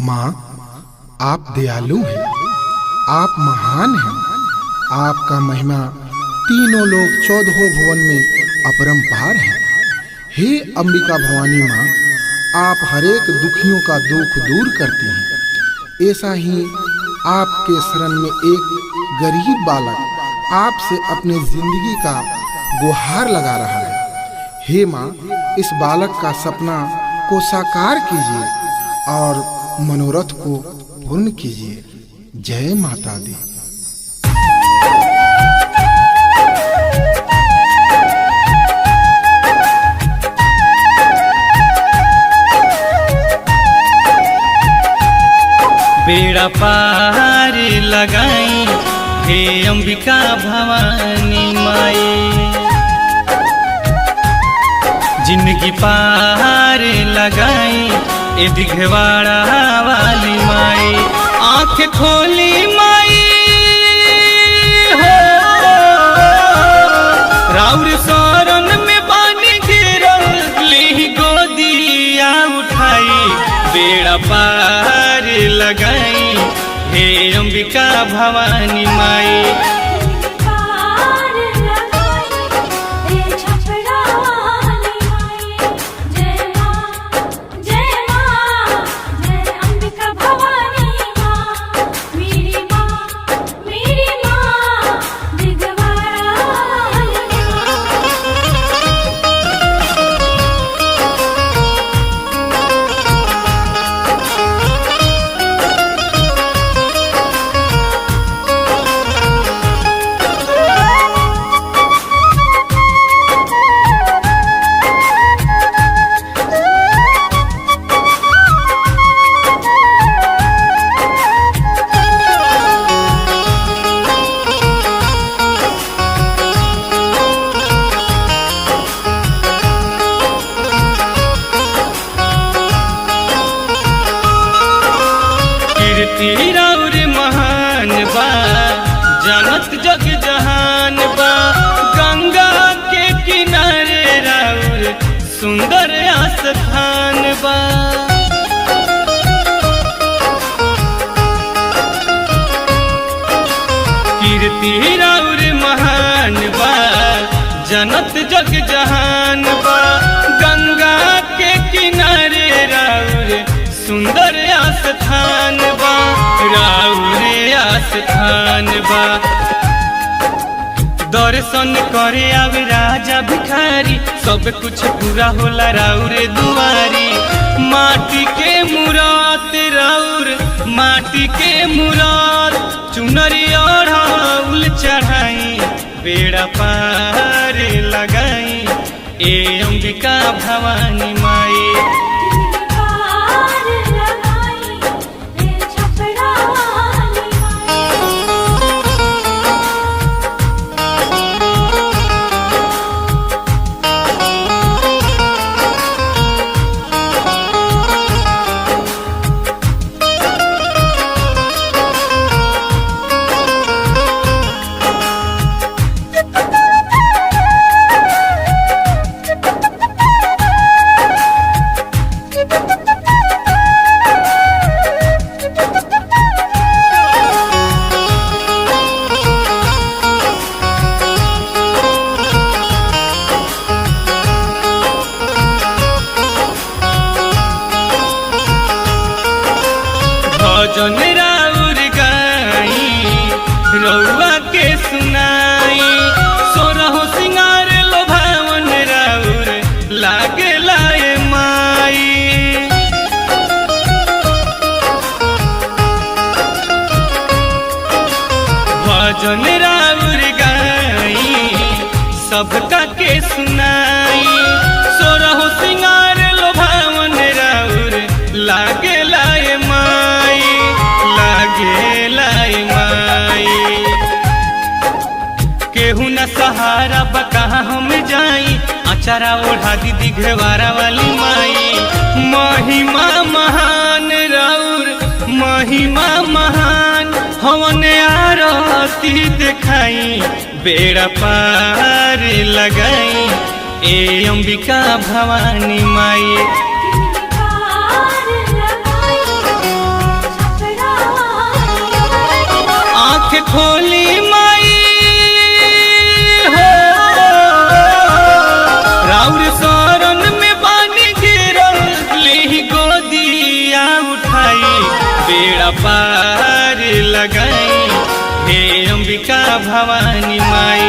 माँ, आप दयालु हैं, आप महान हैं। आपका महिमा तीनों लोक 14 भुवन में अपरंपार है। हे अंबिका भवानी माँ, आप हरेक दुखियों का दुख दूर करती हैं। ऐसा ही आपके शरण में एक गरीब बालक आपसे अपनी जिंदगी का गुहार लगा रहा है। हे माँ, इस बालक का सपना को साकार कीजिए और मनोरथ को पूर्ण कीजिए। जय माता दी। बेड़ा पार लगाई हे अंबिका भवानी माई, जिंदगी पार लगाई ए दिघवाड़ा वाली माई। आँख खोली माई हो, राउर शरण में पानी गिरल ली गोदिया उठाई। बेड़ा पार लगाई हे अंबिका भवानी माई। कीर्ति राउर महान बा, जानत जग जहान बा। गंगा के किनारे राउर सुंदर आस्थान बा। कीर्ति राउर महान बा, जानत जग जहान बा। गंगा के किनारे राउर सुंदर आस्थान बा, राउर आस्थान बा। दर्शन करे आवे राजा भिखारी, सब कुछ पूरा होला राउर दुआरी। माटी के मूरत राउर, माटी के मूरत, चुनरी ओढ़ाउल चढ़ाई। बेड़ा पार लगाई ए अंबिका भवानी माई। भजन राउर गाई रउआ के सुनाई। सोरहो सिंगार लोभावन राउर लागे लाए माई। भजन राउर गाई सबका के सुनाई। सोरहो सिंगार लोभावन राउर लागे लाए माई, लागे लाए माई। केहू न सहारा बका हम जाई, अचारा ओढ़ा दी दिघवारा वाली माई। महिमा महान राउर, महिमा महान, हवन आरती दिखाई। बेड़ा पार लगाई ए अंबिका भवानी माई। भवानी माई।